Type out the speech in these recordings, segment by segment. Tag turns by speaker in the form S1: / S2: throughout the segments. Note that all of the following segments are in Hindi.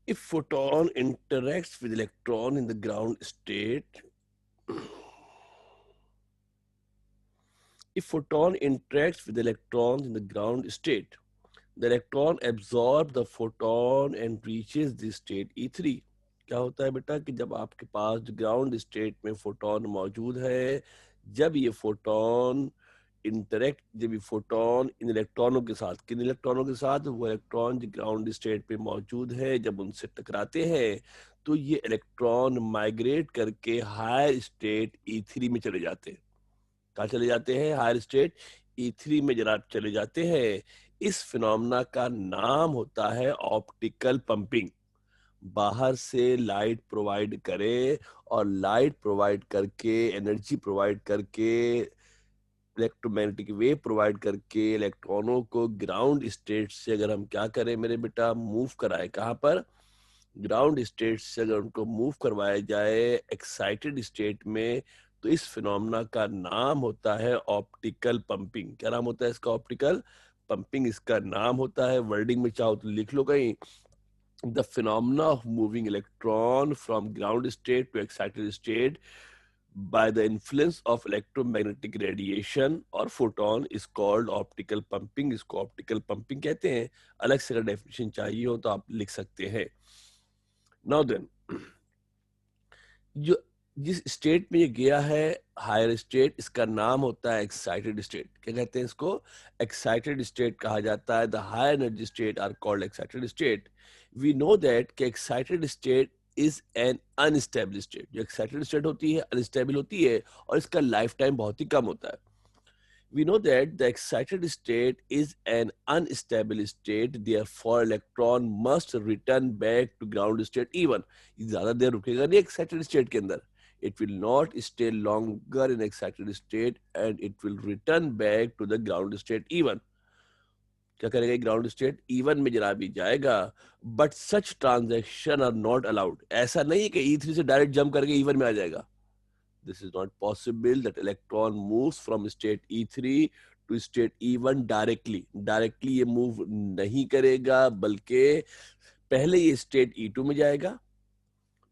S1: If photon interacts with electron in the ground state, if photon interacts with electrons in the ground state, the electron absorbs the photon and reaches the state E3. क्या होता है बेटा कि जब आपके पास ग्राउंड स्टेट में फोटोन मौजूद है, जब ये फोटोन इंटरेक्ट, जब ये फोटोन इन इलेक्ट्रॉनों के साथ, किन इलेक्ट्रॉनों के साथ, वो इलेक्ट्रॉन जो ग्राउंड स्टेट पे मौजूद है, जब उनसे टकराते हैं तो ये इलेक्ट्रॉन माइग्रेट करके हायर स्टेट E3 में चले जाते हैं। कहाँ चले जाते हैं? हायर स्टेट E3 में जरा चले जाते हैं। इस फिनोमेना का नाम होता है ऑप्टिकल पंपिंग। बाहर से लाइट प्रोवाइड करे और लाइट प्रोवाइड करके, एनर्जी प्रोवाइड करके, इलेक्ट्रोमैग्नेटिक वेव प्रोवाइड करके इलेक्ट्रॉनों को ग्राउंड स्टेट से अगर हम क्या करें मेरे बेटा, मूव कराए। कहाँ पर? ग्राउंड स्टेट से अगर उनको मूव करवाया जाए एक्साइटेड स्टेट में, तो इस फिनोमेना का नाम होता है ऑप्टिकल पंपिंग। क्या नाम होता है इसका? ऑप्टिकल पंपिंग इसका नाम होता है। वर्डिंग में चाहो तो लिख लो कहीं, the phenomena of moving electron from ground state to excited state by the influence of electromagnetic radiation or photon is called optical pumping। इसको ऑप्टिकल पंपिंग कहते हैं। अलग से अगर डेफिनेशन चाहिए हो तो आप लिख सकते हैं। नाउ देन, जो जिस स्टेट में ये गया है हायर स्टेट, इसका नाम होता है एक्साइटेड स्टेट। क्या कहते हैं इसको? एक्साइटेड स्टेट कहा जाता है। The higher energy state are called excited state. We know that कि excited state is an unstable state. जो एक्साइटेड स्टेट होती है अनस्टेबल होती है और इसका लाइफ टाइम बहुत ही कम होता है। We know that the excited state is an unstable state, therefore electron must return back to ground state even। ज्यादा देर रुकेगा नहीं excited state के अंदर। It will not stay longer in excited state and it will return back to the ground state even। क्या करेगा? ग्राउंड स्टेट इवन में जरा भी जाएगा। But such transaction are not allowed. ऐसा नहीं है कि E3 से डायरेक्ट जंप करके इवन में आ जाएगा। This is not possible that electron moves from state E3 to state E1 directly। Directly ये मूव नहीं करेगा, बल्कि पहले ये स्टेट E2 में जाएगा,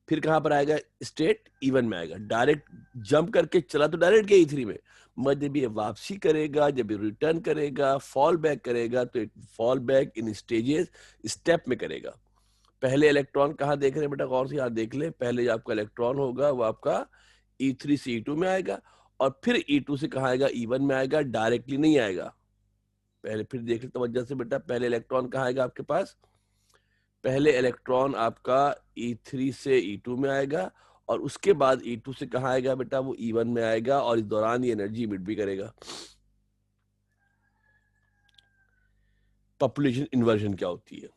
S1: फिर कहां पर आएगा? स्टेट E1 में आएगा। डायरेक्ट जंप करके चला तो डायरेक्ट गया E3 में, मगर जब ये वापसी करेगा, जब ये रिटर्न करेगा, फॉल बैक करेगा, तो it fall back in stages, step में करेगा। पहले इलेक्ट्रॉन कहाँ देख रहे हैं बेटा? गौर से यहाँ देख ले। पहले जो आपका इलेक्ट्रॉन होगा वो आपका E3 से E2 में आएगा और फिर E2 से कहाँ आएगा? E1 में आएगा। डायरेक्टली नहीं आएगा। पहले फिर देख ले तवज्जो से बेटा, पहले इलेक्ट्रॉन कहाँ आएगा आपके पास? पहले इलेक्ट्रॉन आपका E3 से E2 में आएगा और उसके बाद E2 से कहाँ आएगा बेटा? वो E1 में आएगा और इस दौरान ये एनर्जी इमिट भी करेगा। पॉपुलेशन इन्वर्जन क्या होती है?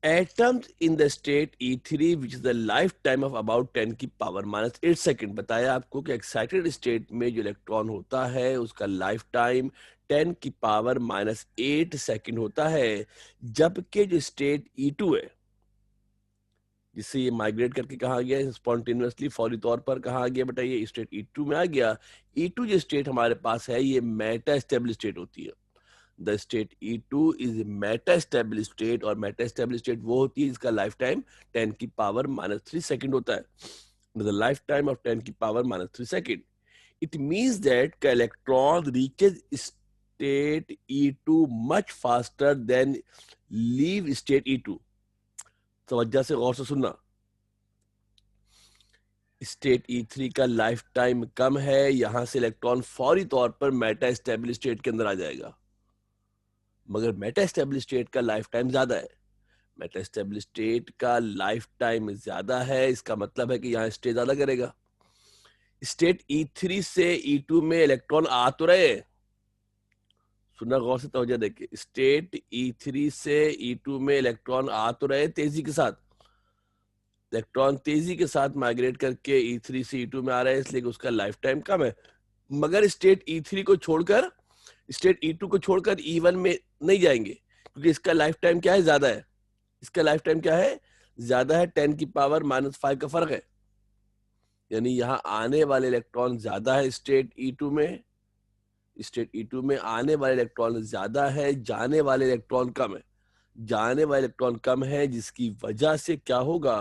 S1: Atoms in the state E3 which is the lifetime of about 10 की पावर -8 सेकेंड। बताया आपको कि एक्साइटेड स्टेट में जो इलेक्ट्रॉन होता है उसका लाइफ टाइम 10 की पावर -8 सेकेंड होता है, जबकि जो स्टेट E2 है, जिससे ये माइग्रेट करके कहा गया स्पॉन्टेनियसली, फौरी तौर पर कहा गया बेटा ये स्टेट E2 में आ गया। E2 जो स्टेट हमारे पास है ये मेटा स्टेबल स्टेट होती है। The state E2 is Meta stable state, और मेटा स्टेबल स्टेट वो होती है जिसका लाइफ टाइम 10 की पावर -3 सेकेंड होता है। द लाइफ टाइम ऑफ 10 की power -3 second. It means that का electron reaches state E2 much faster than leave state E2। तवज्जो से गौर से सुनना, स्टेट E3 का लाइफ टाइम कम है, यहां से इलेक्ट्रॉन फौरी तौर पर मेटा स्टेबल स्टेट के अंदर आ जाएगा, मगर मेटा स्टेबल स्टेट का लाइफ टाइम ज्यादा है। मेटा स्टेबल स्टेट का लाइफ टाइम ज्यादा है, इसका मतलब है कि यहाँ स्टे ज्यादा करेगा। स्टेट E3 से E2 में इलेक्ट्रॉन आ तो रहे, सुनना गौर से तवज्जो देखिए, स्टेट E3 से E2 में इलेक्ट्रॉन आ तो रहे तेजी के साथ, इलेक्ट्रॉन तेजी के साथ माइग्रेट करके E3 से E2 में आ रहे हैं, इसलिए उसका लाइफ टाइम कम है। मगर स्टेट E3 को छोड़कर, स्टेट E2 को छोड़कर E1 में नहीं जाएंगे, क्योंकि इसका लाइफ टाइम क्या है? ज्यादा है। इसका लाइफ टाइम क्या है? ज्यादा है। 10 की पावर -5 का फर्क है, यानी यहाँ आने वाले इलेक्ट्रॉन ज्यादा है स्टेट E2 में, स्टेट E2 में आने वाले इलेक्ट्रॉन ज्यादा है, जाने वाले इलेक्ट्रॉन कम है। जाने वाला इलेक्ट्रॉन कम है, जिसकी वजह से क्या होगा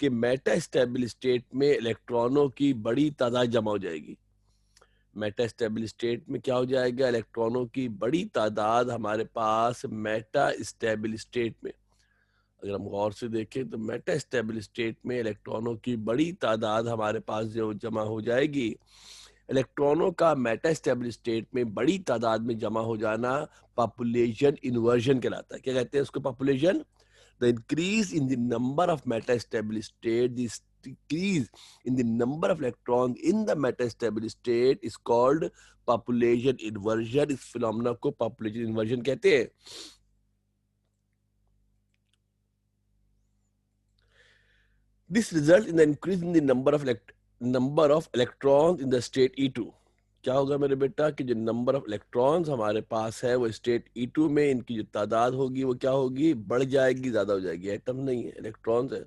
S1: कि मेटा स्टेबल स्टेट में इलेक्ट्रॉनों की बड़ी तादाद जमा हो जाएगी। मेटा स्टेबल स्टेट में क्या हो जाएगा, इलेक्ट्रॉनों की बड़ी तादाद हमारे पास मेटा स्टेबल स्टेट में, अगर हम गौर से देखें तो मेटा स्टेबल स्टेट में इलेक्ट्रॉनों की बड़ी तादाद हमारे पास जो जमा हो जाएगी। इलेक्ट्रॉनों का मेटा स्टेबल स्टेट में बड़ी तादाद में जमा हो जाना पॉपुलेशन इन्वर्जन कहलाता है। क्या कहते हैं उसको? Population. The increase in the number of metastable state, the decrease in the number of electrons in the metastable state is called population inversion. इस phenomena को population inversion कहते हैं। This results in the increase in the number of electrons in the state E2. क्या होगा मेरे बेटा कि जो नंबर ऑफ इलेक्ट्रॉन्स हमारे पास है वो स्टेट E2 में, इनकी जो तादाद होगी वो क्या होगी, बढ़ जाएगी, ज्यादा हो जाएगी। एटम नहीं है, इलेक्ट्रॉन्स है।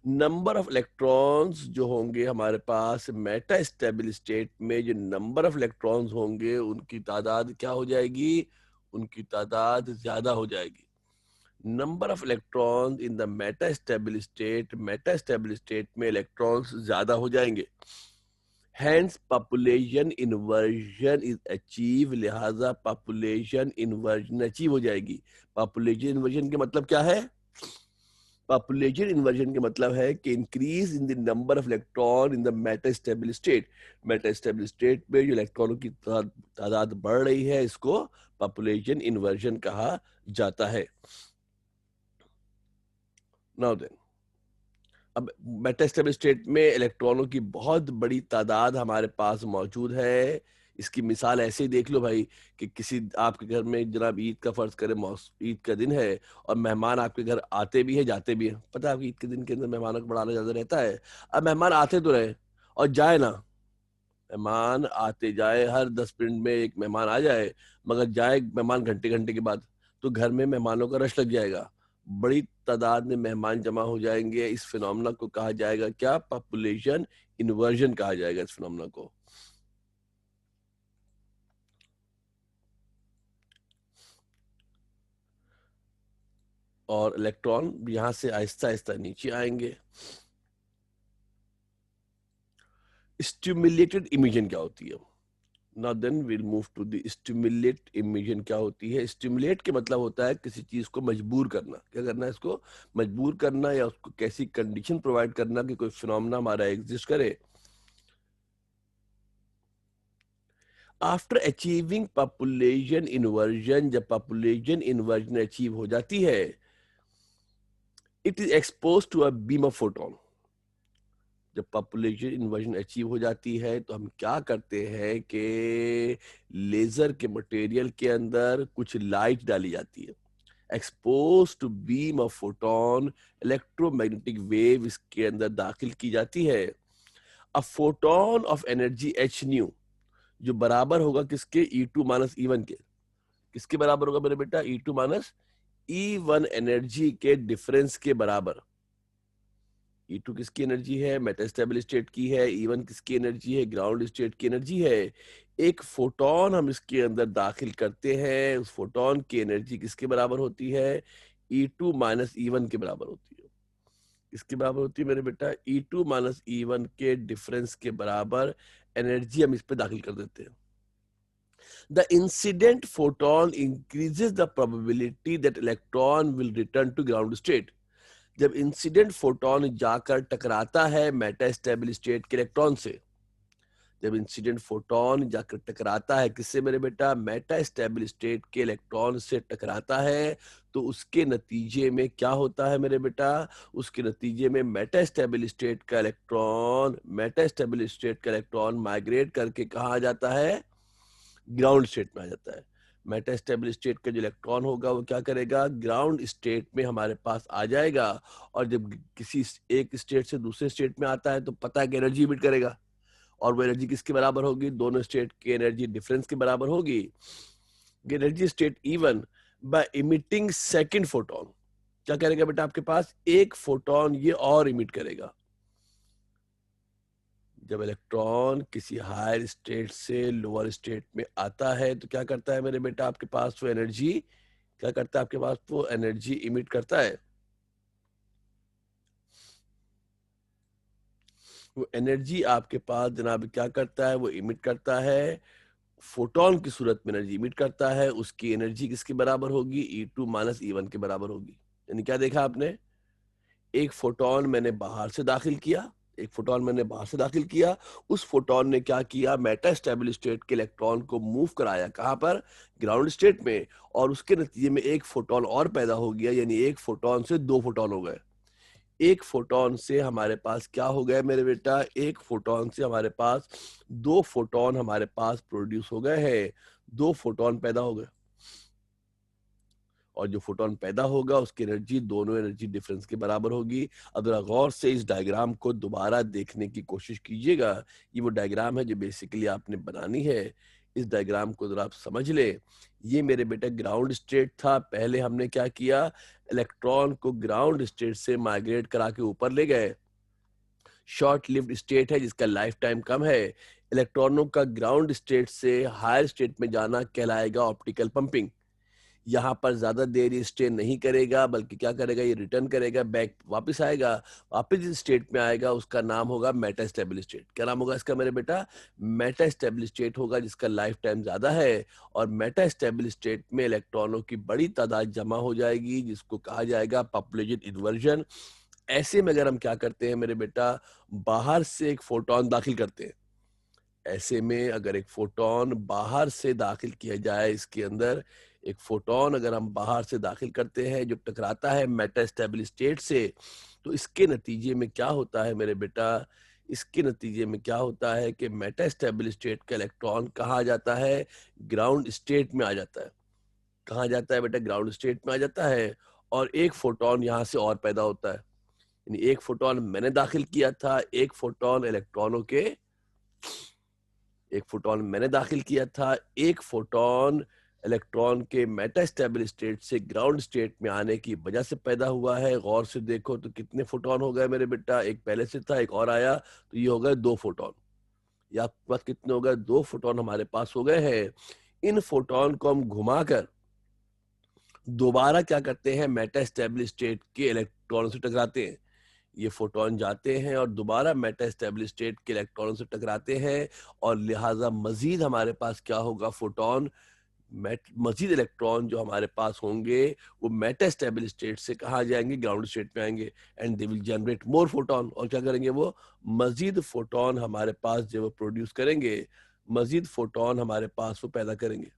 S1: नंबर ऑफ इलेक्ट्रॉन्स जो होंगे हमारे पास मेटा स्टेबल स्टेट में, जो नंबर ऑफ इलेक्ट्रॉन्स होंगे उनकी तादाद क्या हो जाएगी, उनकी तादाद ज्यादा हो जाएगी। Number of electrons in the Meta stable state में इलेक्ट्रॉन्स ज्यादा हो जाएंगे। Hence population inversion is achieve, लिहाजा population inversion अचीव हो जाएगी। population inversion के मतलब क्या है? population inversion के मतलब है कि increase in the number of electron in the metastable state। metastable state में जो इलेक्ट्रॉनों की तादाद बढ़ रही है, इसको population inversion कहा जाता है। Now then, अब मेटास्टेबल स्टेट में इलेक्ट्रॉनों की बहुत बड़ी तादाद हमारे पास मौजूद है। इसकी मिसाल ऐसे ही देख लो भाई कि किसी आपके घर में जनाब ईद का फर्ज करें, ईद का दिन है और मेहमान आपके घर आते भी है जाते भी है। पता है आपकी ईद के दिन के अंदर मेहमानों का बड़ा आना ज्यादा रहता है। अब मेहमान आते तो रहे और जाए ना, मेहमान आते जाए, हर 10 मिनट में एक मेहमान आ जाए, मगर जाए मेहमान घंटे घंटे के बाद, तो घर में मेहमानों का रश लग जाएगा, बड़ी तादाद में मेहमान जमा हो जाएंगे। इस फिनोमेना को कहा जाएगा क्या? पॉपुलेशन इन्वर्जन कहा जाएगा इस फिनोमेना को। और इलेक्ट्रॉन यहां से आहिस्ता आहिस्ता नीचे आएंगे। स्टिमुलेटेड इमिशन क्या होती है? Now then will move to the stimulate emission. क्या होती है? स्टिमुलेट के मतलब होता है किसी चीज को मजबूर करना। क्या करना है? इसको मजबूर करना, या उसको कैसी कंडीशन प्रोवाइड करना कि कोई फिनोमेना हमारा एग्जिस्ट करे। आफ्टर अचीविंग पॉपुलेशन इन्वर्जन, जब पॉपुलेशन इन्वर्जन अचीव हो जाती है, it is expose to a beam of photon. जब पॉपुलेशन इन्वर्जन अचीव हो जाती है तो हम क्या करते हैं कि लेजर के मटेरियल के अंदर कुछ लाइट डाली जाती है। Expose to beam of photon, electromagnetic wave इसके अंदर दाखिल की जाती है। A photon of energy H nu, जो बराबर होगा किसके? E2 माइनस E1 के। किसके बराबर होगा मेरे बेटा? E2 माइनस E1 एनर्जी के डिफरेंस के बराबर। E2 किसकी एनर्जी है? मेटास्टेबल स्टेट की है। E1 किसकी एनर्जी है? ग्राउंड स्टेट की एनर्जी है। एक फोटोन हम इसके अंदर दाखिल करते हैं, उस फोटोन की एनर्जी किसके बराबर होती है? E2 माइनस E1 के बराबर होती है। किसके बराबर होती है मेरे बेटा? E2 माइनस E1 के डिफरेंस के बराबर एनर्जी हम इस पे दाखिल कर देते हैं। The incident photon increases the probability that electron will return to ground state. जब इंसिडेंट फोटोन जाकर टकराता है मेटा स्टेबल स्टेट के इलेक्ट्रॉन से, जब इंसिडेंट फोटोन जाकर टकराता है किससे मेरे बेटा? मेटा स्टेबल स्टेट के इलेक्ट्रॉन से टकराता है, तो उसके नतीजे में क्या होता है मेरे बेटा? उसके नतीजे में मेटा स्टेबल स्टेट का इलेक्ट्रॉन माइग्रेट करके कहाँ आ जाता है? ग्राउंड स्टेट में आ जाता है। मेटा स्टेबल स्टेट का जो इलेक्ट्रॉन होगा वो क्या करेगा? ग्राउंड स्टेट में हमारे पास आ जाएगा। और जब किसी एक स्टेट से दूसरे स्टेट में आता है तो पता है कि एनर्जी इमिट करेगा, और वो एनर्जी किसके बराबर होगी? दोनों स्टेट की एनर्जी डिफरेंस के बराबर होगी। Energy state E1 by emitting second photon, क्या करेगा बेटा? आपके पास एक फोटोन ये और इमिट करेगा। जब इलेक्ट्रॉन किसी हायर स्टेट से लोअर स्टेट में आता है तो क्या करता है मेरे बेटा? आपके पास वो एनर्जी क्या करता है आपके पास, वो एनर्जी इमिट करता है। वो एनर्जी आपके पास जनाब क्या करता है, वो इमिट करता है, फोटोन की सूरत में एनर्जी इमिट करता है। उसकी एनर्जी किसके बराबर होगी, E2 माइनस E1 के बराबर होगी। यानी क्या देखा आपने, एक फोटोन मैंने बाहर से दाखिल किया, एक फोटोन मैंने बाहर से दाखिल किया, उस फोटोन ने क्या किया, मेटा स्टेबल स्टेट के इलेक्ट्रॉन को मूव कराया, कहाँ पर, ग्राउंड स्टेट में, और उसके नतीजे में एक फोटोन और पैदा हो गया, यानी एक फोटोन से दो फोटोन हो गए। एक फोटोन से हमारे पास क्या हो गया मेरे बेटा, एक फोटोन से हमारे पास दो फोटोन हमारे पास प्रोड्यूस हो गए हैं, दो फोटोन पैदा हो गए। और जो फोटोन पैदा होगा उसकी एनर्जी दोनों एनर्जी डिफरेंस के बराबर होगी। अगर गौर से इस डायग्राम को दोबारा देखने की कोशिश कीजिएगा, ये वो डायग्राम है जो बेसिकली आपने बनानी है। इस डायग्राम को जरा आप समझ ले। ये मेरे बेटे ग्राउंड स्टेट था, पहले हमने क्या किया, इलेक्ट्रॉन को ग्राउंड स्टेट से माइग्रेट करा के ऊपर ले गए। शॉर्ट लिव्ड स्टेट है जिसका लाइफ टाइम कम है। इलेक्ट्रॉनों का ग्राउंड स्टेट से हायर स्टेट में जाना कहलाएगा ऑप्टिकल पंपिंग। यहाँ पर ज्यादा देर ये स्टे नहीं करेगा, बल्कि क्या करेगा, ये रिटर्न करेगा, बैक वापस आएगा। वापस जिस स्टेट में आएगा उसका नाम होगा मेटा स्टेबल स्टेट। क्या नाम होगा इसका मेरे बेटा, मेटा स्टेबल स्टेट होगा, जिसका लाइफ टाइम ज्यादा है। और मेटा स्टेबल स्टेट में इलेक्ट्रॉनों की बड़ी तादाद जमा हो जाएगी, जिसको कहा जाएगा पॉपुलेशन इन्वर्जन। ऐसे में अगर हम क्या करते हैं मेरे बेटा, बाहर से एक फोटोन दाखिल करते हैं, ऐसे में अगर एक फोटोन बाहर से दाखिल किया जाए, इसके अंदर एक फोटोन अगर हम बाहर से दाखिल करते हैं जो टकराता है मेटा स्टेबल स्टेट से, तो इसके नतीजे में क्या होता है मेरे बेटा, इसके नतीजे में क्या होता है कि मेटा स्टेबल स्टेट का इलेक्ट्रॉन कहाँ आ जाता है, ग्राउंड स्टेट में आ जाता है। कहाँ जाता है बेटा, ग्राउंड स्टेट में आ जाता है। और एक फोटोन यहाँ से और पैदा होता है, यानी एक फोटोन मैंने दाखिल किया था, एक फोटोन इलेक्ट्रॉनों के, एक फोटोन मैंने दाखिल किया था, एक फोटोन इलेक्ट्रॉन के मेटा स्टेबल स्टेट से ग्राउंड स्टेट में आने की वजह से पैदा हुआ है। गौर से देखो तो कितने फोटोन हो गए मेरे बेटा, एक पहले से था, एक और आया, तो ये हो गए दो फोटोन। या आपके पास कितने हो गए, दो फोटोन हमारे पास हो गए हैं। इन फोटोन को हम घुमाकर दोबारा क्या करते हैं, मेटा स्टेबल स्टेट के इलेक्ट्रॉन से टकराते हैं। ये फोटोन जाते हैं और दोबारा मेटा स्टेबल स्टेट के इलेक्ट्रॉन से टकराते हैं, और लिहाजा मजीद हमारे पास क्या होगा, फोटोन, मजीद इलेक्ट्रॉन जो हमारे पास होंगे वो मेटा स्टेबल स्टेट से कहाँ जाएंगे, ग्राउंड स्टेट में आएंगे, and they will generate more photon. और क्या करेंगे, वो मजीद फोटोन हमारे पास जो वो प्रोड्यूस करेंगे, मजीद फोटोन हमारे पास वो पैदा करेंगे,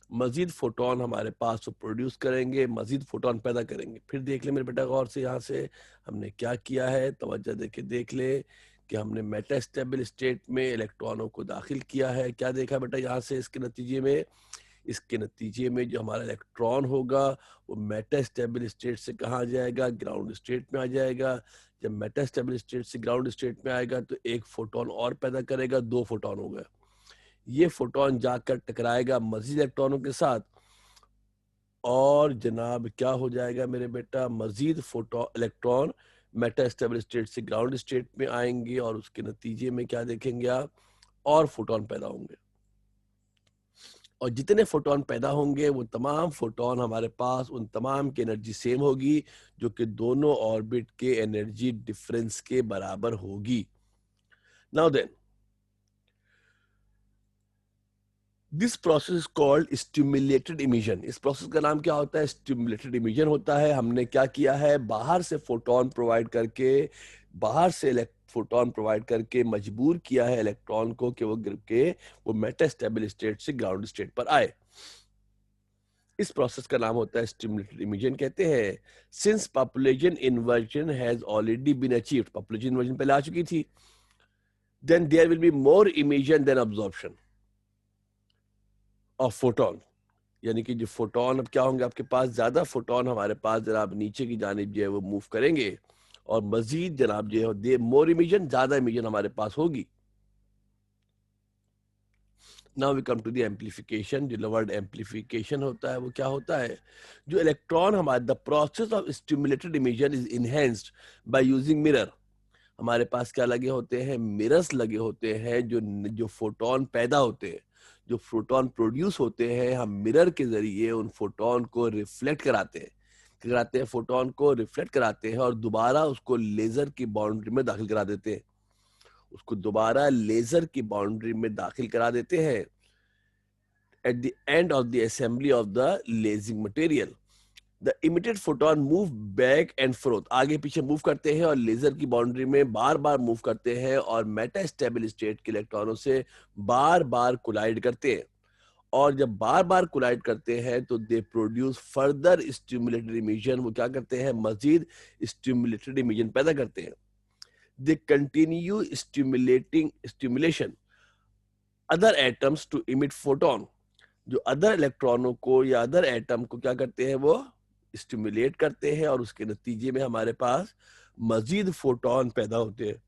S1: मजीद फोटोन हमारे पास वो प्रोड्यूस करेंगे, मजीद फोटोन पैदा करेंगे। फिर देख ले मेरे बेटा गौर से, यहाँ से हमने क्या किया है, तवज्जो देके देख ले कि हमने मेटा स्टेबल स्टेट में इलेक्ट्रॉनों को दाखिल किया है। क्या देखा बेटा यहाँ से, इसके नतीजे में, इसके नतीजे में जो हमारा इलेक्ट्रॉन होगा वो मेटा स्टेबल स्टेट से कहाँ आ जाएगा, ग्राउंड स्टेट में आ जाएगा। जब मेटा स्टेबल स्टेट से ग्राउंड स्टेट में आएगा तो एक फोटोन और पैदा करेगा, दो फोटोन हो गए। ये फोटोन जाकर टकराएगा मजीद इलेक्ट्रॉनों के साथ, और जनाब क्या हो जाएगा मेरे बेटा, मजीद photo electron meta stable state से ग्राउंड स्टेट में आएंगे, और उसके नतीजे में क्या देखेंगे आप, और फोटोन पैदा होंगे। और जितने फोटोन पैदा होंगे वो तमाम फोटोन हमारे पास, उन तमाम की एनर्जी सेम होगी, जो कि दोनों ऑर्बिट के एनर्जी डिफरेंस के बराबर होगी। Now then this process called stimulated emission. इस प्रोसेस का नाम क्या होता है, स्टिमुलेटेड इमिशन होता है। हमने क्या किया है, बाहर से फोटोन प्रोवाइड करके, बाहर से फोटोन प्रोवाइड करके मजबूर किया है इलेक्ट्रॉन को कि वो गिर के वो मेटा स्टेबल स्टेट से ग्राउंड स्टेट पर आए। इस प्रोसेस का नाम होता है स्टिमुलेटेड इमिशन कहते हैं। Since population inversion has already been achieved, population inversion पहले आ चुकी थी, then there will be more emission than absorption of photon. यानी कि जो फोटोन अब क्या होंगे आपके पास, ज्यादा फोटोन हमारे पास जनाब नीचे की जानिब जो है वो मूव करेंगे, और मजीद जनाब जो है दे मोर इमिशन, ज्यादा इमिशन हमारे पास होगी। Now we come to the amplification. जो वर्ड एम्पलीफिकेशन होता है वो क्या होता है, जो इलेक्ट्रॉन हमारे, the process of stimulated emission is enhanced by using mirror. हमारे पास क्या लगे होते हैं, मिरर्स लगे होते हैं, जो जो फोटोन पैदा होते हैं जो फोटोन प्रोड्यूस होते हैं हम मिरर के जरिए उन फोटोन को रिफ्लेक्ट कराते हैं, क्या कराते हैं, फोटोन को रिफ्लेक्ट कराते हैं और दोबारा उसको लेजर की बाउंड्री में दाखिल करा देते हैं, उसको दोबारा लेजर की बाउंड्री में दाखिल करा देते हैं at the end of the assembly of the lasing material. The emitted photon move back and forth, आगे पीछे मूव करते हैं और लेजर की बाउंड्री में बार बार मूव करते हैं और मेटा स्टेबल स्टेट के इलेक्ट्रॉनों से बार बार कोलाइड करते हैं, और जब बार बार कोलाइड करते हैं तो they produce further stimulated emission, वो क्या करते हैं, मजीद स्टिमुलेटेड इमिशन पैदा करते हैं. They continue stimulation other atoms to emit photon, जो अदर इलेक्ट्रॉनों को या अदर एटम को क्या करते हैं, वो स्टिमुलेट करते हैं और उसके नतीजे में हमारे पास मजीद फोटोन पैदा होते हैं.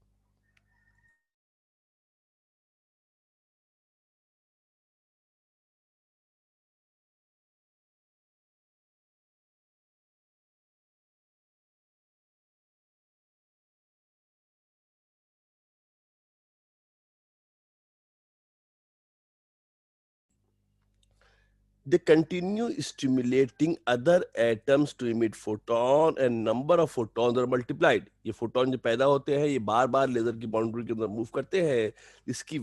S1: They continue stimulating other atoms to emit photon and number of photons are multiplied. ये फोटोन जो पैदा होते हैं ये बार बार लेजर की बाउंड्री के अंदर मूव करते हैं. इसकी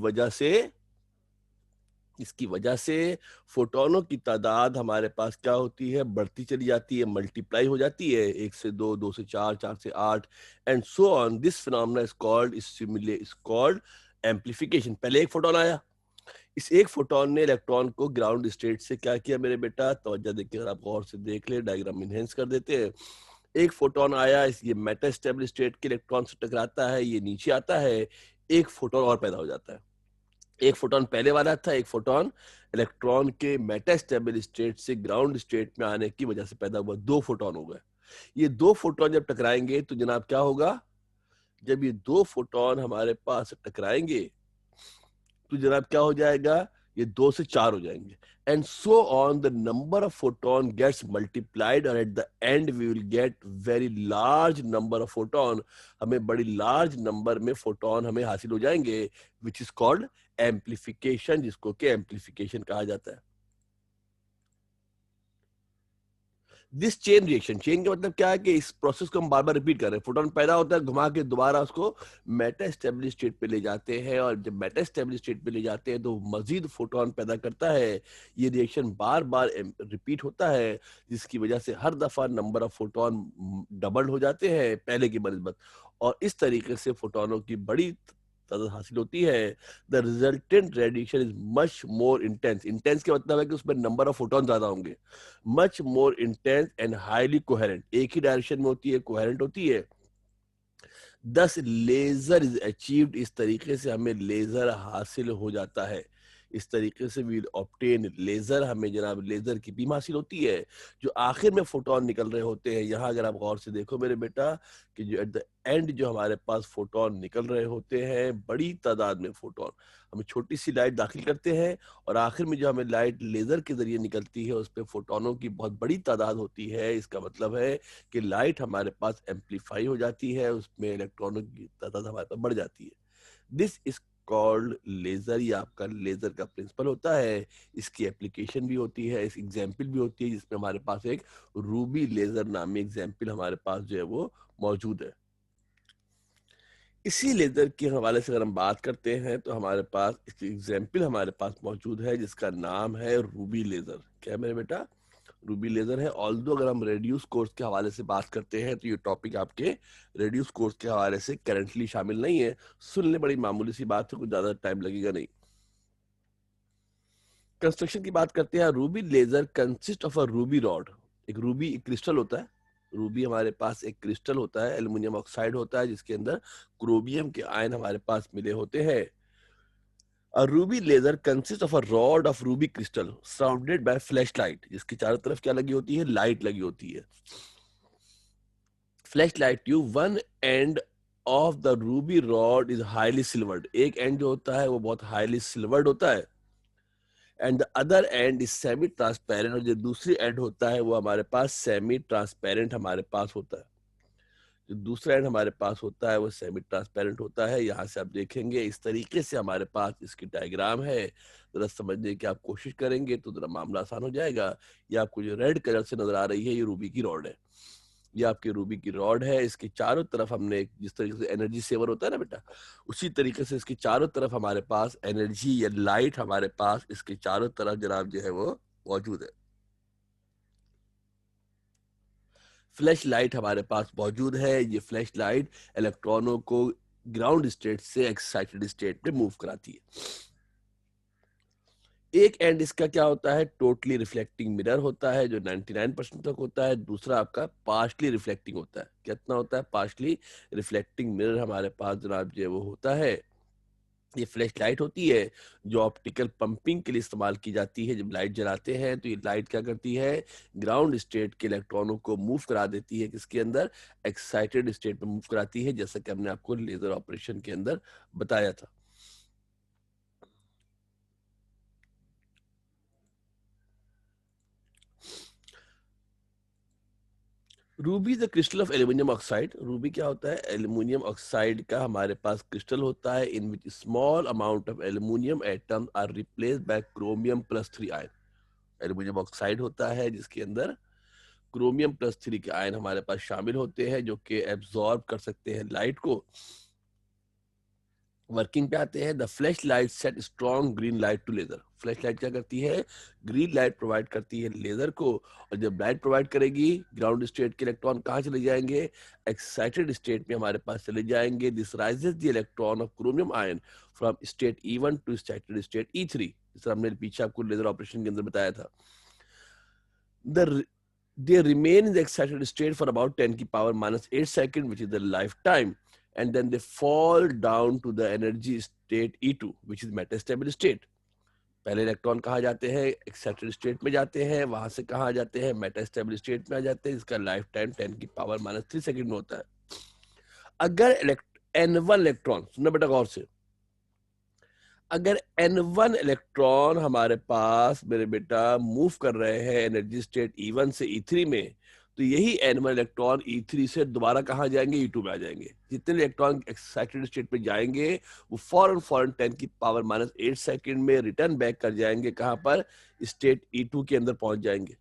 S1: वजह से फोटोनों की तादाद हमारे पास क्या होती है, बढ़ती चली जाती है, मल्टीप्लाई हो जाती है, 1 से 2, 2 से 4, 4 से 8 and so on. This phenomena is called amplification. पहले एक फोटोन आया, इस एक फोटोन ने इलेक्ट्रॉन को ग्राउंड स्टेट से क्या किया मेरे बेटा, तवज्जो देखिए, अगर आप गौर से देख ले, डायग्राम इनहेंस कर देते हैं. एक फोटोन आया, ये मेटा स्टेबल स्टेट के इलेक्ट्रॉन से टकराता है, ये नीचे आता है, एक फोटोन और पैदा हो जाता है. एक फोटोन पहले वाला था, एक फोटोन इलेक्ट्रॉन के मेटा स्टेबल स्टेट से ग्राउंड स्टेट में आने की वजह से पैदा हुआ. 2 फोटोन हो गए. ये 2 फोटोन जब टकराएंगे तो जनाब क्या होगा, जब ये 2 फोटोन हमारे पास टकराएंगे तो जनाब क्या हो जाएगा, ये 2 से 4 हो जाएंगे and so on. The number of photon gets multiplied और at the end we will get very large number of photon. हमें बड़ी लार्ज नंबर में फोटोन हमें हासिल हो जाएंगे, विच इज कॉल्ड एम्प्लीफिकेशन, जिसको कि एम्प्लीफिकेशन कहा जाता है. दिस चेन रिएक्शन, चेन का मतलब क्या है कि इस प्रोसेस को हम बार बार रिपीट कर रहे हैं. फोटोन पैदा होता है, घुमा के दोबारा उसको मेटा स्टेबल स्टेट पे ले जाते हैं और जब मेटा स्टेबल स्टेट पे ले जाते हैं तो मजीद फोटोन पैदा करता है. ये रिएक्शन बार बार रिपीट होता है, जिसकी वजह से हर दफा नंबर ऑफ फोटोन डबल हो जाते हैं पहले की बनस्बत, और इस तरीके से फोटोनों की बड़ी तादाद हासिल होती है. The resultant radiation is much more intense. Intense का मतलब है कि उसमें नंबर ऑफ फोटोन ज्यादा होंगे. Much more intense and highly coherent, एक ही डायरेक्शन में होती है, कोहेरेंट होती है. दस लेजर इज अचीव्ड, इस तरीके से हमें लेजर हासिल हो जाता है. इस तरीके से वी ऑब्टेन लेजर, हमें जनाब लेजर की बीम हासिल होती है. जो आखिर में फोटोन निकल रहे होते हैं, यहाँ अगर आप गौर से देखो मेरे बेटा कि जो एट द एंड जो हमारे पास फोटोन निकल रहे होते हैं, बड़ी तादाद में फोटोन, हम छोटी सी लाइट दाखिल करते हैं और आखिर में जो हमें लाइट लेजर के जरिए निकलती है उस पर फोटोनों की बहुत बड़ी तादाद होती है. इसका मतलब है कि लाइट हमारे पास एम्पलीफाई हो जाती है, उसमें इलेक्ट्रॉनों की तादाद हमारे पास बढ़ जाती है. This is called laser. ये आपका लेजर का प्रिंसिपल होता है. इसकी एप्लीकेशन भी होती है, इस एग्जाम्पल भी होती है, जिसमें हमारे पास एक रूबी लेजर नामी एग्जाम्पल हमारे पास जो है वो मौजूद है. इसी लेजर के हवाले से अगर हम बात करते हैं तो हमारे पास इसकी एग्जाम्पल हमारे पास मौजूद है, जिसका नाम है रूबी लेजर. क्या है मेरे बेटा, रूबी लेजर है. ऑल्दो अगर हम रेडियस कोर्स के हवाले से बात करते हैं तो ये टॉपिक आपके रेडियस कोर्स के हवाले से करंटली शामिल नहीं है. सुन ले, बड़ी मामूली सी बात है, कुछ ज्यादा टाइम लगेगा नहीं. कंस्ट्रक्शन की बात करते हैं. Ruby laser consist of a ruby rod. एक रूबी एक क्रिस्टल होता है. रूबी हमारे पास एक क्रिस्टल होता है, एल्युमिनियम ऑक्साइड होता है, जिसके अंदर क्रोमियम के आयन हमारे पास मिले होते हैं. A ruby laser consists of a rod of ruby crystal surrounded by flashlight, जिसकी चारों तरफ क्या लगी होती है, लाइट लगी होती है. Flashlight tube, one end of the ruby rod is highly silvered. एक एंड जो होता है वो बहुत हाईली सिल्वर्ड होता है. And the other and is semi transparent, और जो दूसरी एंड होता है वो हमारे पास सेमी ट्रांसपेरेंट हमारे पास होता है. जो दूसरा एंड हमारे पास होता है वो सेमी ट्रांसपेरेंट होता है। यहाँ से आप देखेंगे इस तरीके से हमारे पास इसकी डायग्राम है। ज़रा समझने की आप कोशिश करेंगे तो ज़रा मामला आसान हो जाएगा। ये आपको जो रेड कलर से नज़र आ रही है, ये रूबी की रॉड है। ये आपकी रूबी की रॉड है। इसके चारों तरफ हमने जिस तरीके से एनर्जी सेवर होता है ना बेटा, उसी तरीके से इसकी चारों तरफ हमारे पास एनर्जी या लाइट हमारे पास इसके चारों तरफ जनाब जो है वो मौजूद है। फ्लैश लाइट हमारे पास मौजूद है। ये फ्लैश लाइट इलेक्ट्रॉनों को ग्राउंड स्टेट से एक्साइटेड स्टेट में मूव कराती है। एक एंड इसका क्या होता है, टोटली रिफ्लेक्टिंग मिरर होता है जो 99% तक होता है। दूसरा आपका पार्शली रिफ्लेक्टिंग होता है। कितना होता है, पार्शली रिफ्लेक्टिंग मिरर हमारे पास जनाब जो वो होता है। ये फ्लैश लाइट होती है जो ऑप्टिकल पंपिंग के लिए इस्तेमाल की जाती है। जब लाइट जलाते हैं तो ये लाइट क्या करती है, ग्राउंड स्टेट के इलेक्ट्रॉनों को मूव करा देती है, किसके अंदर, एक्साइटेड स्टेट में मूव कराती है, जैसा कि हमने आपको लेजर ऑपरेशन के अंदर बताया था। Ruby the crystal of aluminium oxide. Ruby क्या होता है, एल्यूमिनियम ऑक्साइड का हमारे पास क्रिस्टल होता है in which small amount of aluminium atoms are replaced by chromium plus 3 ion. Aluminium oxide होता है जिसके अंदर क्रोमियम प्लस 3 के आयन हमारे पास शामिल होते हैं जो कि एब्जॉर्ब कर सकते हैं लाइट को। वर्किंग पे आते हैं। The flash light set strong green light to laser. Flash light क्या करती है, ग्रीन लाइट प्रोवाइड करती है लेजर को। और जब लाइट प्रोवाइड करेगी, ग्राउंड स्टेट के इलेक्ट्रॉन कहाँ चले जाएंगे, एक्साइटेड स्टेट में हमारे पास चले जाएंगे। This rises the electron of chromium ion from state E1 to excited state E3। जैसे हमने पीछे आपको लेजर ऑपरेशन के अंदर बताया था। They remain in the excited state for about 10 की power minus 8 second, which is the lifetime, and then they fall down to the energy state E2, which is metastable state. पहले इलेक्ट्रॉन कहाँ जाते हैं, एक्साइटेड स्टेट में जाते हैं, वहां से कहाँ जाते हैं, मेटास्टेबल स्टेट में आ जाते हैं। इसका लाइफ टाइम 10 की पावर माइनस 3 सेकेंड में होता है। अगर N1 इलेक्ट्रॉन, सुनना बेटा गौर से, अगर N1 इलेक्ट्रॉन हमारे पास मेरे बेटा मूव कर रहे हैं एनर्जी स्टेट E1 से E3 में, तो यही N1 इलेक्ट्रॉन E3 से दोबारा कहाँ जाएंगे, E2 में आ जाएंगे। जितने इलेक्ट्रॉन एक्साइटेड स्टेट में जाएंगे वो फौरन 10 की पावर माइनस 8 सेकेंड में रिटर्न बैक कर जाएंगे, कहाँ पर, स्टेट E2 के अंदर पहुंच जाएंगे।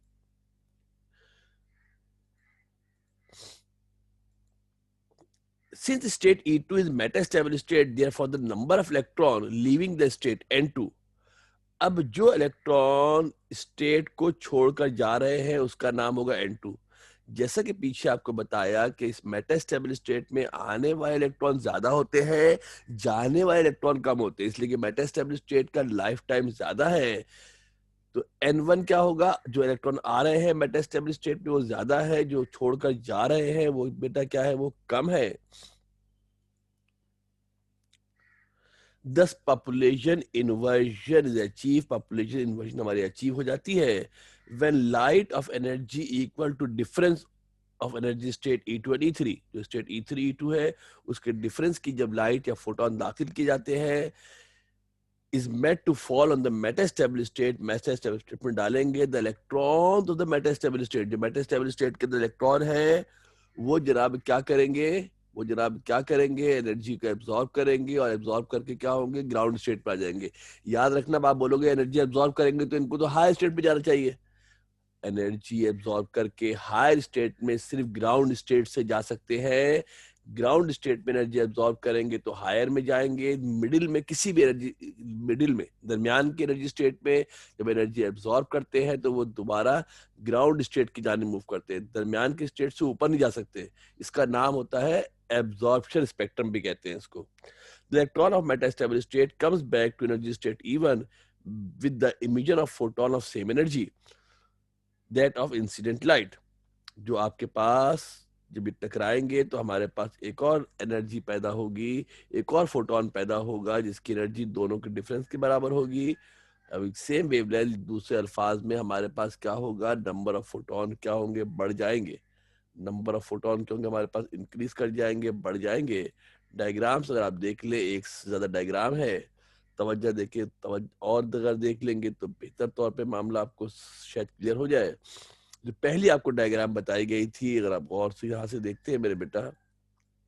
S1: Since state E2 is metastable state, therefore the number of electron leaving the state N2, अब जो इलेक्ट्रॉन स्टेट को छोड़कर जा रहे हैं उसका नाम होगा N2। जैसा कि पीछे आपको बताया कि इस मेटास्टेबल स्टेट में आने वाले इलेक्ट्रॉन ज्यादा होते हैं, जाने वाले इलेक्ट्रॉन कम होते हैं, इसलिए कि मेटास्टेबल स्टेट का लाइफ टाइम ज्यादा है। तो N1 क्या होगा, जो इलेक्ट्रॉन आ रहे हैं मेटास्टेबल स्टेट में वो ज्यादा है, जो छोड़कर जा रहे हैं वो बेटा क्या है, वो कम है। Thus population inversion is achieve. Population inversion हमारी अचीव हो जाती है when light of energy equal to difference of energy state E2 and E3। जो स्टेट E3 E2 है उसके डिफरेंस की जब लाइट या फोटोन दाखिल किए जाते हैं, is meant to fall on the metastable state। metastable state में डालेंगे द इलेक्ट्रॉन तो द metastable state। जो metastable state के अंदर इलेक्ट्रॉन है वो जनाब क्या करेंगे, वो जनाब क्या करेंगे, एनर्जी को एब्जॉर्ब करेंगे और एब्जॉर्ब करके क्या होंगे, ग्राउंड स्टेट पे आ जाएंगे। याद रखना, आप बोलोगे एनर्जी एब्जॉर्ब करेंगे तो इनको तो हाई स्टेट पे जाना चाहिए। एनर्जी एब्जॉर्ब करके हायर स्टेट में सिर्फ ग्राउंड स्टेट से जा सकते हैं। ग्राउंड स्टेट में एनर्जी एब्जॉर्ब करेंगे तो हायर में जाएंगे। मिडिल में किसी भी एनर्जी, मिडिल में दरमियान की एनर्जी स्टेट में जब एनर्जी एब्जॉर्ब करते हैं तो वो दोबारा ग्राउंड स्टेट की जाने मूव करते हैं, दरमियान के स्टेट से ऊपर नहीं जा सकते। इसका नाम होता है एब्जॉर्प्शन स्पेक्ट्रम भी कहते हैं इसको। The electron of metastable state comes back to energy state E1 with the emission of photon of same energy, that of incident light। जो आपके पास जब ये टकराएंगे तो हमारे पास एक और एनर्जी पैदा होगी, एक और फोटोन पैदा होगा जिसकी एनर्जी दोनों के डिफरेंस के बराबर होगी। अब सेम वेवलेंथ, दूसरे अल्फाज में हमारे पास क्या होगा, नंबर ऑफ फोटोन क्या होंगे, बढ़ जाएंगे। नंबर ऑफ फोटोन क्या होंगे हमारे पास, इंक्रीज कर जाएंगे, बढ़ जाएंगे। डायग्राम्स अगर आप देख ले, एक से ज्यादा डायग्राम है, तवज्जो देखिए, तवज्जो और अगर देख लेंगे तो बेहतर तौर पे मामला आपको शायद क्लियर हो जाए। जो पहली आपको डायग्राम बताई गई थी, अगर आप गौर से यहाँ से देखते हैं मेरे बेटा,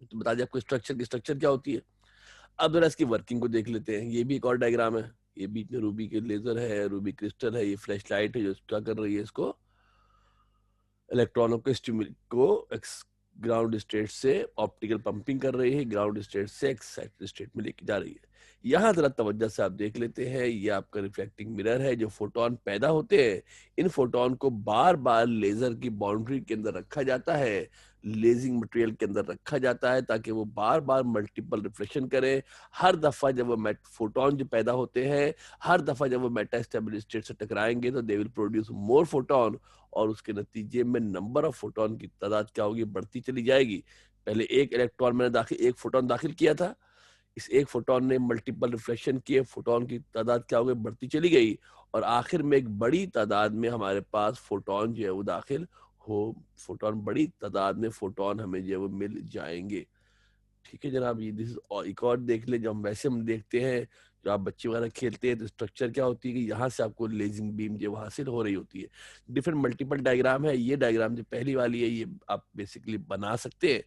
S1: तो बता दिया आपको स्ट्रक्चर की स्ट्रक्चर क्या होती है। अब जरा इसकी वर्किंग को देख लेते हैं। ये भी एक और डायग्राम है। ये बीच में रूबी के लेजर है, रूबी क्रिस्टल है, ये फ्लैश लाइट है जो क्या कर रही है, इसको इलेक्ट्रॉनों को ग्राउंड स्टेट से ऑप्टिकल पंपिंग कर रही है, ग्राउंड स्टेट से एक्साइटेड स्टेट में लेके जा रही है। यहाँ जरा तवज्जो से आप देख लेते हैं, ये आपका रिफ्लेक्टिंग मिरर है। जो फोटोन पैदा होते हैं, इन फोटोन को बार बार लेजर की बाउंड्री के अंदर रखा जाता है, लेजिंग मटेरियल के अंदर रखा जाता है, ताकि वो बार बार मल्टीपल रिफ्लेक्शन करें। हर दफा जब वो फोटोन जो पैदा होते हैं, हर दफा जब वो मेटा स्टेबल स्टेट से टकराएंगे तो they will produce more photon, और उसके नतीजे में नंबर ऑफ फोटोन की तादाद क्या होगी, बढ़ती चली जाएगी। पहले एक फोटोन दाखिल किया था, इस एक फोटोन ने मल्टीपल रिफ्लेक्शन किए, फोटोन की तादाद क्या हो गई, बढ़ती चली गई, और आखिर में एक बड़ी तादाद में हमारे पास फोटोन जो है वो दाखिल हो, फोटोन बड़ी तादाद में फोटोन हमें जो है वो मिल जाएंगे। ठीक है जनाब, ये दिस एक और देख ले, जो हम देखते हैं, जो आप बच्चे वगैरह खेलते हैं तो स्ट्रक्चर क्या होती है कि यहाँ से आपको लेजिंग बीम जो हासिल हो रही होती है। डिफरेंट मल्टीपल डायग्राम है। ये डायग्राम जो पहली वाली है, ये आप बेसिकली बना सकते हैं।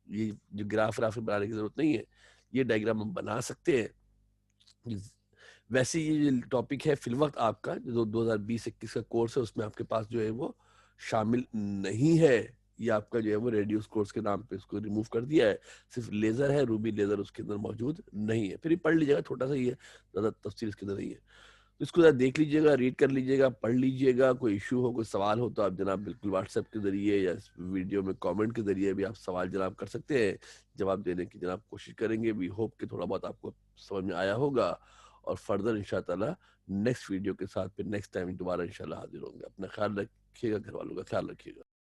S1: ये जो ग्राफ बनाने की जरूरत नहीं है, ये डायग्राम हम बना सकते हैं। वैसे ये टॉपिक है फिलवक्त आपका जो 2020-21 का कोर्स है, उसमें आपके पास जो है वो शामिल नहीं है। ये आपका जो है वो रेडियस कोर्स के नाम पे इसको रिमूव कर दिया है। सिर्फ लेजर है, रूबी लेजर उसके अंदर मौजूद नहीं है। फिर ये पढ़ लीजिएगा, छोटा सा ही है, ज्यादा तफसील इसके अंदर नहीं है। तो इसको जरा देख लीजिएगा, रीड कर लीजिएगा, पढ़ लीजिएगा। कोई इशू हो, कोई सवाल हो तो आप जनाब बिल्कुल व्हाट्सएप के जरिए या इस वीडियो में कमेंट के जरिए भी आप सवाल जनाब कर सकते हैं। जवाब देने की जनाब कोशिश करेंगे। वी होप कि थोड़ा बहुत आपको समझ में आया होगा, और फर्दर इंशाल्लाह नेक्स्ट वीडियो के साथ फिर नेक्स्ट टाइम दोबारा इंशाल्लाह हाजिर होंगे। अपना ख्याल रखिएगा, घर वालों का ख्याल रखिएगा।